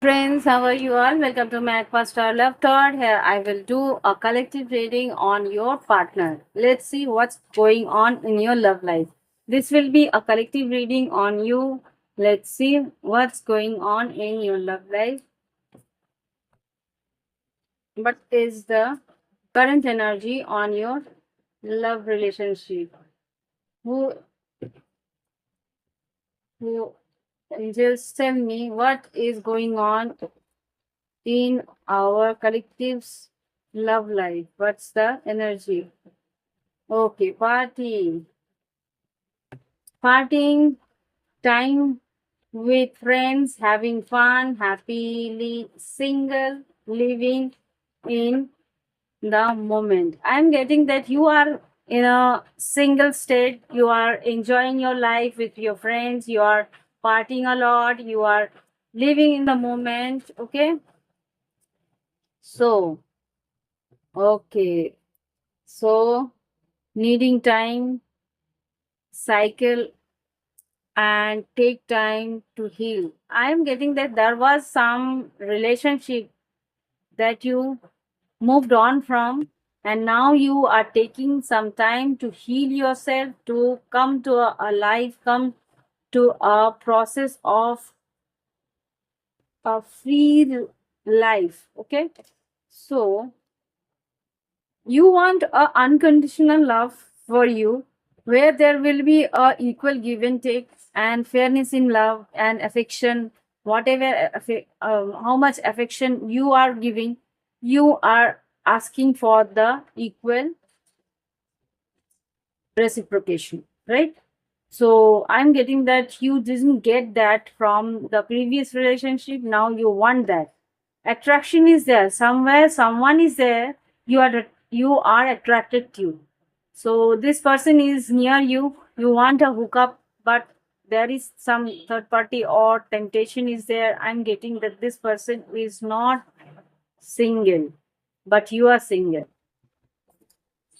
Friends, how are you all? Welcome to Magpie Star Love Thought. Here I will do a collective reading on your partner. Let's see what's going on in your love life. This will be a collective reading on you. Let's see what's going on in your love life. What is the current energy on your love relationship? Who who just tell me what is going on in our collective's love life. What's the energy? Okay, party. Partying time with friends, having fun, happily single, living in the moment. I'm getting that you are in a single state, you are enjoying your life with your friends, you are partying a lot, you are living in the moment. Okay, so okay, so needing time, cycle, and take time to heal. I am getting that there was some relationship that you moved on from, and now you are taking some time to heal yourself, to come to a life, come to a process of a free life. Okay, so you want a unconditional love for you, where there will be a equal give and take and fairness in love and affection. Whatever how much affection you are giving, you are asking for the equal reciprocation, right? So I'm getting that you didn't get that from the previous relationship. Now you want that. Attraction is there somewhere. Someone is there. You are attracted to. So this person is near you. You want a hookup, but there is some third party or temptation is there. I'm getting that this person is not single, but you are single.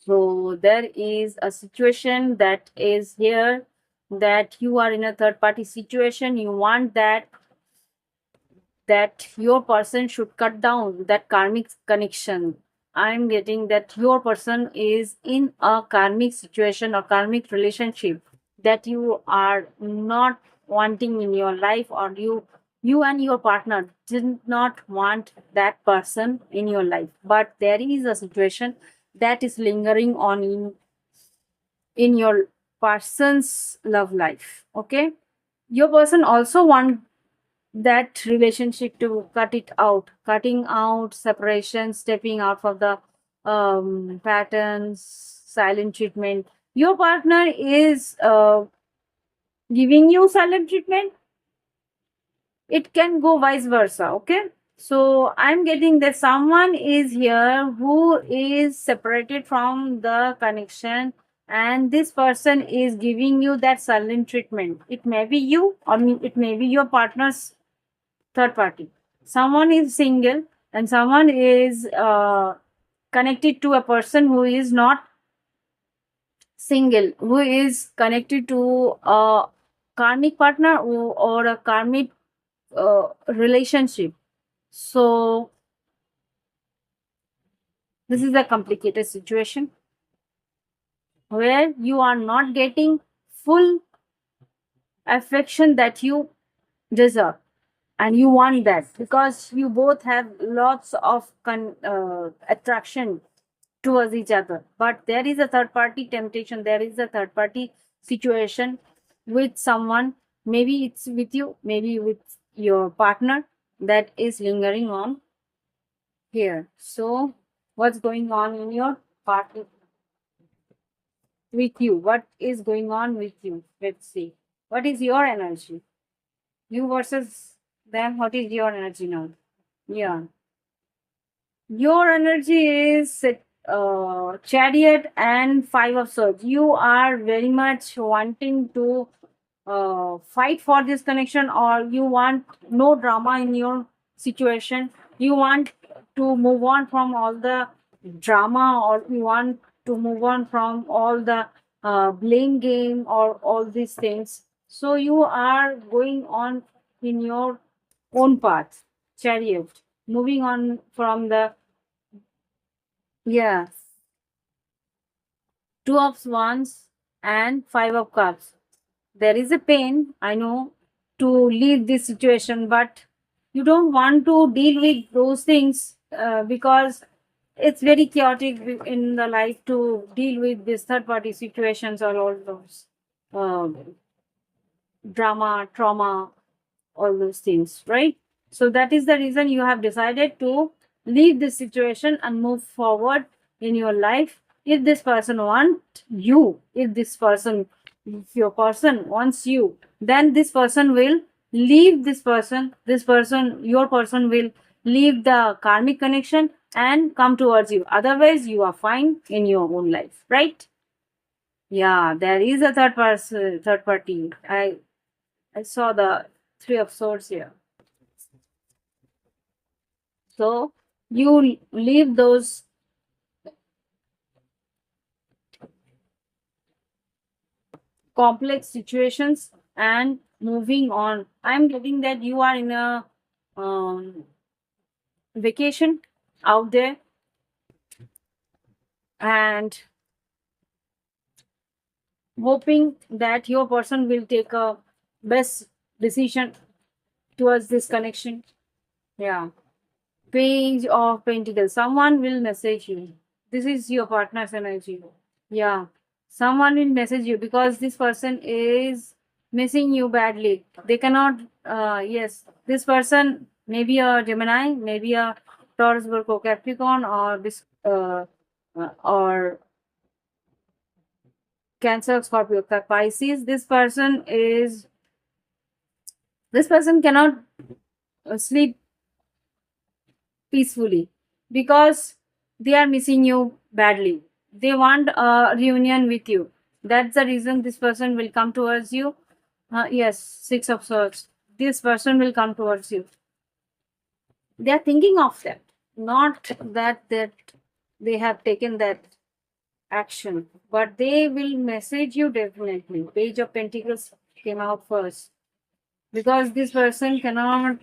So there is a situation that is here, that you are in a third party situation. You want that your person should cut down that karmic connection. I'm getting that your person is in a karmic situation or karmic relationship that you are not wanting in your life, or you and your partner did not want that person in your life, but there is a situation that is lingering on in your person's love life. Okay, your person also want that relationship to cut it out, cutting out separation, stepping out of the patterns, silent treatment. Your partner is giving you silent treatment. It can go vice versa. Okay, so I'm getting that someone is here who is separated from the connection, and this person is giving you that silent treatment. It may be you, or it may be your partner's third party. Someone is single and someone is connected to a person who is not single, who is connected to a karmic partner, or a karmic relationship. So this is a complicated situation where you are not getting full affection that you deserve, and you want that because you both have lots of attraction towards each other. But there is a third party temptation, there is a third party situation with someone. Maybe it's with you, maybe with your partner, that is lingering on here. So what's going on in your partner with you? What is going on with you? Let's see. What is your energy? You versus them. What is your energy now? Yeah. Your energy is chariot and five of swords. You are very much wanting to fight for this connection, or you want no drama in your situation. You want to move on from all the drama, or you want to move on from all the blame game or all these things. So you are going on in your own path. Chariot. Moving on from the, yeah, Two of Wands and Five of Cups. There is a pain, I know, to leave this situation, but you don't want to deal with those things because it's very chaotic in the life to deal with this third party situations or all those um, drama, trauma, all those things, right? So that is the reason you have decided to leave this situation and move forward in your life. If this person wants you, if your person wants you, then this person will leave this person. Your person will leave the karmic connection and come towards you. Otherwise, you are fine in your own life, right? Yeah, there is a third party. I saw the Three of Swords here. So you leave those complex situations and moving on. I'm getting that you are in a um, vacation out there and hoping that your person will take a best decision towards this connection. Yeah. Page of Pentacles. Someone will message you. This is your partner's energy. Yeah. Someone will message you because this person is missing you badly. They cannot, yes, this person may be a Gemini, maybe a Taurus, Virgo, Capricorn, or this, or Cancer, Scorpio, Pisces. This person cannot sleep peacefully because they are missing you badly. They want a reunion with you. That's the reason this person will come towards you. Yes, Six of Swords. This person will come towards you. They are thinking of that, not that they have taken that action, but they will message you definitely. Page of Pentacles came out first because this person cannot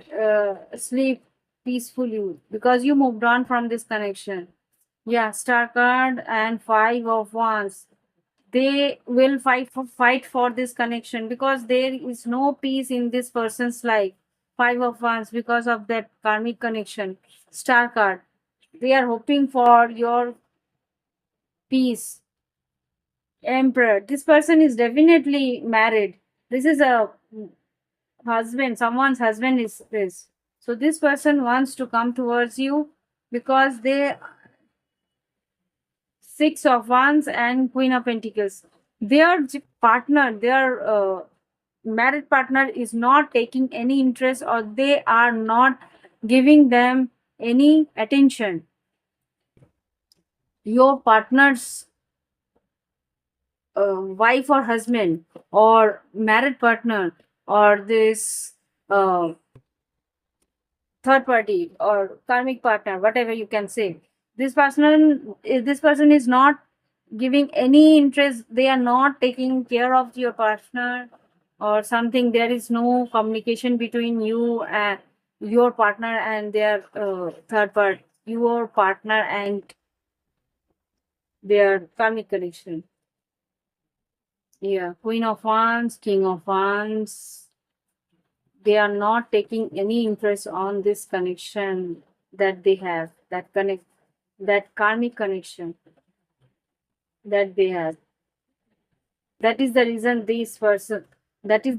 sleep peacefully because you moved on from this connection. Yeah, Star card and Five of Wands. They will fight for this connection because there is no peace in this person's life. Five of Wands because of that karmic connection. Star card. They are hoping for your peace. Emperor. This person is definitely married. This is a husband. Someone's husband is this. So this person wants to come towards you because they Six of Wands and Queen of Pentacles. Their married partner is not taking any interest or they are not giving them any attention. Your partner's wife or husband or married partner or this uh, third party or karmic partner, whatever you can say, this person is not giving any interest. They are not taking care of your partner or something. There is no communication between you and your partner and their third part, your partner and their karmic connection. Yeah, Queen of Wands, King of Wands. They are not taking any interest on this connection that they have, that karmic connection that they have. That is the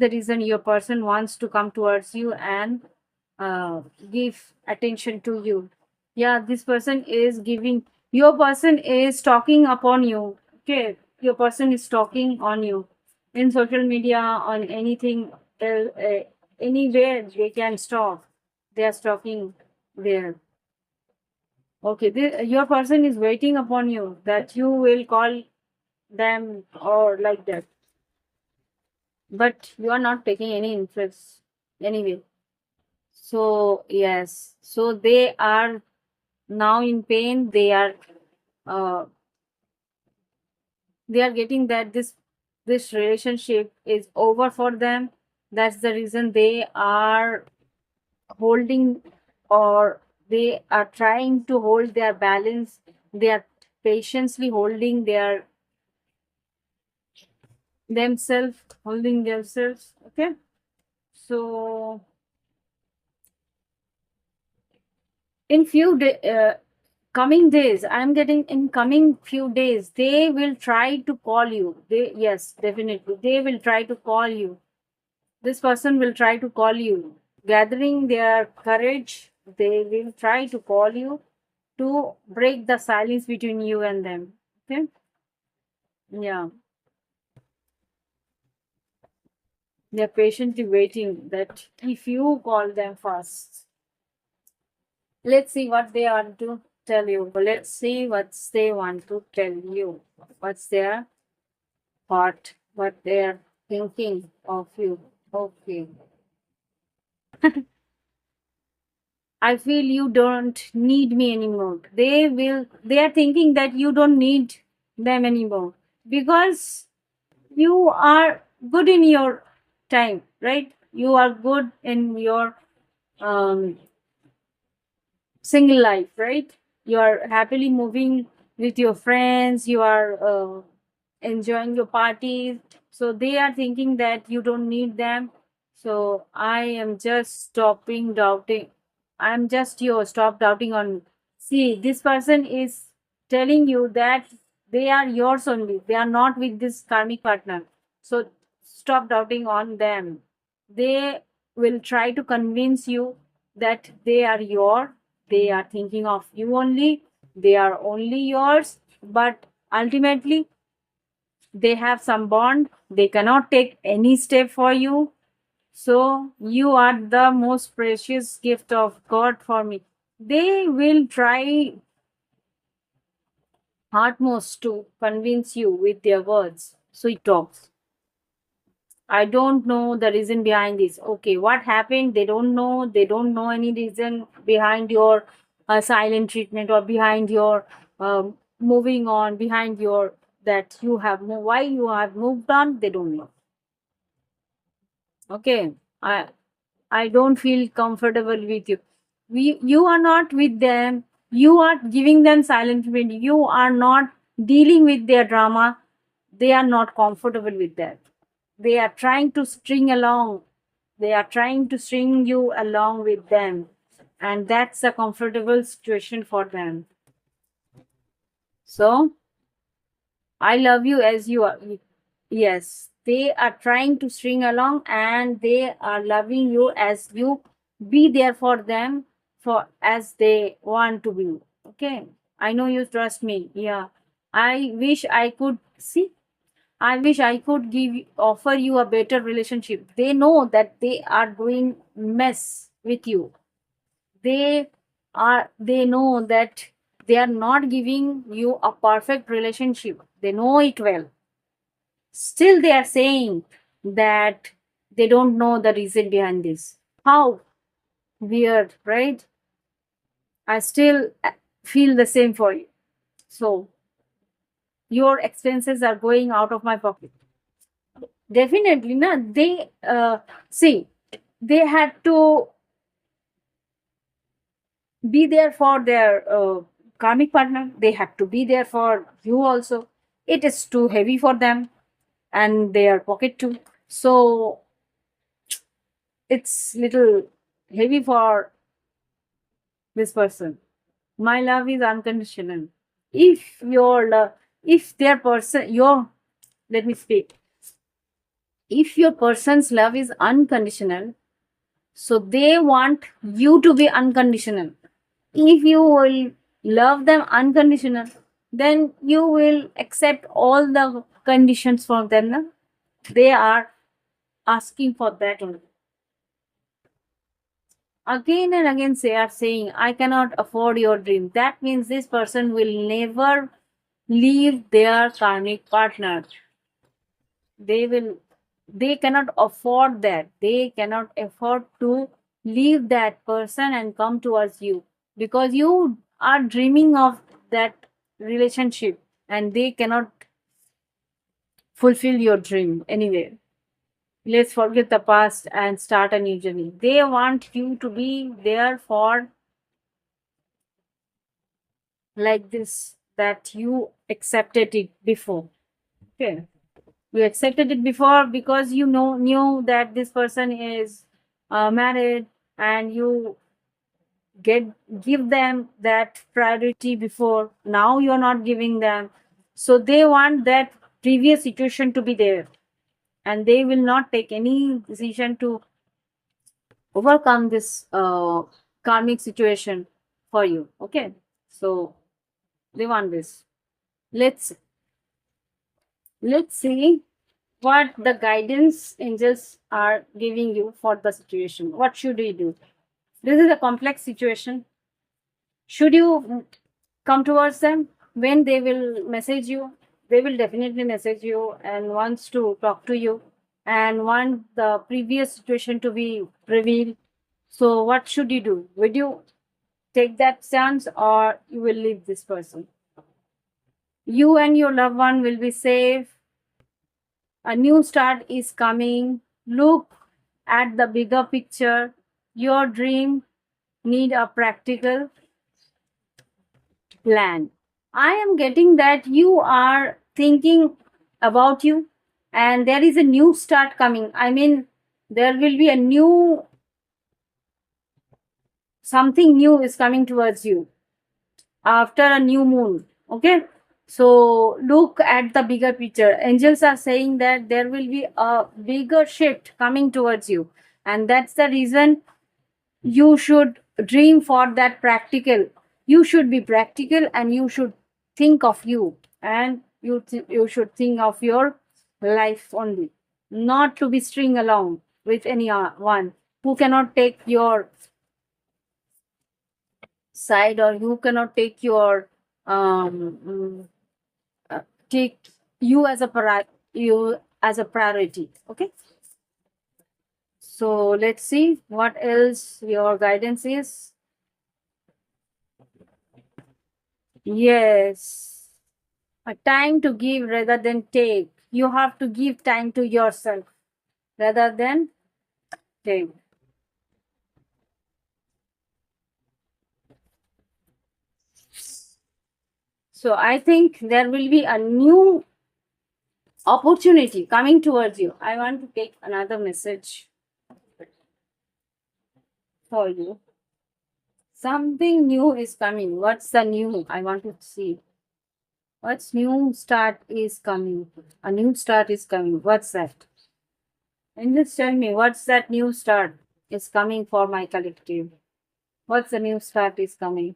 reason your person wants to come towards you and give attention to you. Yeah, this person is giving, your person is talking upon you. Okay, your person is talking on you in social media, on anything, anywhere they can stalk. They are stalking there. Okay, your person is waiting upon you that you will call them or like that, but you are not taking any interest anyway. So yes, so they are now in pain. Uh, they are getting that this relationship is over for them. That's the reason they are holding or they are trying to hold their balance. They are patiently holding themselves. Okay. So in coming days, I'm getting in coming few days, they will try to call you. Yes, definitely they will try to call you. This person will try to call you, gathering their courage. They will try to call you to break the silence between you and them. Okay. Yeah, they're patiently waiting that if you call them first. Let's see what they want to tell you. Let's see what they want to tell you. What's their thought, what they're thinking of you. Okay. I feel you don't need me anymore. They are thinking that you don't need them anymore because you are good in your time, right? You are good in your um, single life, right? You are happily moving with your friends, you are enjoying your parties. So they are thinking that you don't need them. So I am just stopping doubting. I'm just your stop doubting on. See, this person is telling you that they are yours only. They are not with this karmic partner. So stop doubting on them. They will try to convince you that they are your, they are thinking of you only, they are only yours, but ultimately they have some bond, they cannot take any step for you. So you are the most precious gift of God for me. They will try utmost to convince you with their words, sweet talks. I don't know the reason behind this. Okay, what happened? They don't know. They don't know any reason behind your silent treatment or behind your moving on, behind your that you have why you have moved on. They don't know. Okay, I don't feel comfortable with you. You are not with them. You are giving them silent treatment. You are not dealing with their drama. They are not comfortable with that. They are trying to string along. They are trying to string you along with them. And that's a comfortable situation for them. So I love you as you are. Yes, they are trying to string along and they are loving you as you be there for them for as they want to be. Okay. I know you trust me. Yeah. I wish I could see. I wish I could offer you a better relationship. They know that they are doing mess with you. They know that they are not giving you a perfect relationship. They know it well. Still they are saying that they don't know the reason behind this. How weird, right? I still feel the same for you. So your expenses are going out of my pocket. Definitely, na. They see, they had to be there for their karmic partner. They had to be there for you also. It is too heavy for them and their pocket too. So it's little heavy for this person. My love is unconditional. If your love, if their person, your, let me speak. If your person's love is unconditional, so they want you to be unconditional. If you will love them unconditional, then you will accept all the conditions from them. Na? They are asking for that only. Again and again they are saying, I cannot afford your dream. That means this person will never leave their karmic partner. They cannot afford that. They cannot afford to leave that person and come towards you because you are dreaming of that relationship and they cannot fulfill your dream anyway. Let's forget the past and start a new journey. They want you to be there for like this, that you accepted it before. Okay, you accepted it before because you knew that this person is married, and you get give them that priority before. Now you're not giving them, so they want that previous situation to be there, and they will not take any decision to overcome this karmic situation for you. Okay, so they want this. Let's let's see what the guidance angels are giving you for the situation. What should we do? This is a complex situation. Should you come towards them? When they will message you, they will definitely message you and wants to talk to you and want the previous situation to be revealed. So what should you do? Would you take that chance, or you will leave this person? You and your loved one will be safe. A new start is coming. Look at the bigger picture. Your dream need a practical plan. I am getting that you are thinking about you, and there is a new start coming. I mean, there will be a new, something new is coming towards you after a new moon. Okay, so look at the bigger picture. Angels are saying that there will be a bigger shift coming towards you, and that's the reason you should dream for that practical. You should be practical, and you should think of you, and you should think of your life only, not to be string along with anyone who cannot take your side, or who cannot take your um uh, take you as a priority. Okay, so let's see what else your guidance is. Yes, a time to give rather than take. You have to give time to yourself rather than take. So I think there will be a new opportunity coming towards you. I want to take another message for you. Something new is coming. What's the new? I want to see. What's new start is coming? A new start is coming. What's that? And just tell me, what's that new start is coming for my collective? What's the new start is coming?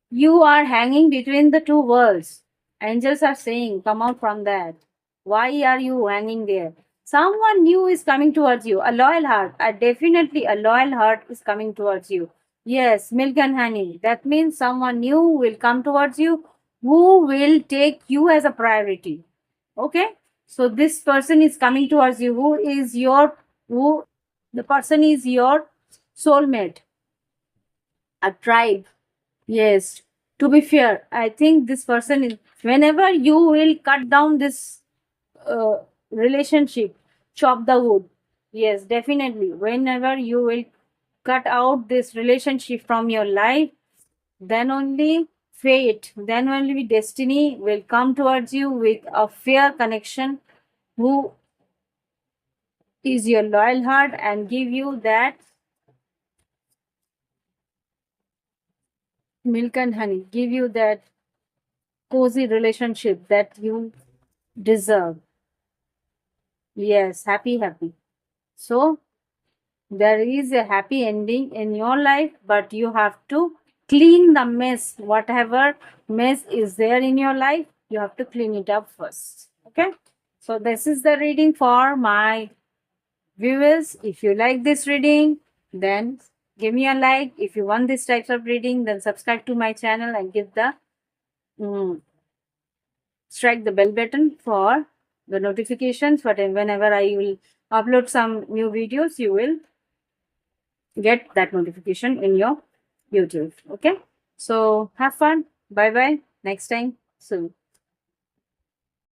You are hanging between the two worlds. Angels are saying, come out from that. Why are you hanging there? Someone new is coming towards you. A loyal heart. Definitely a loyal heart is coming towards you. Yes, milk and honey. That means someone new will come towards you who will take you as a priority. Okay? So this person is coming towards you. Who the person is your soulmate, a tribe. Yes, to be fair, I think this person is, whenever you will cut down this uh, relationship, chop the wood. Yes, definitely. Whenever you will cut out this relationship from your life, then only fate, then only destiny will come towards you with a fair connection who is your loyal heart and give you that milk and honey, give you that cozy relationship that you deserve. Yes, happy. So there is a happy ending in your life, but you have to clean the mess. Whatever mess is there in your life, you have to clean it up first. Okay. So this is the reading for my viewers. If you like this reading, then give me a like. If you want this types of reading, then subscribe to my channel and give the mm, strike the bell button for the notifications. But whenever I will upload some new videos, you will get that notification in your YouTube. Okay, so have fun. Bye bye, next time soon.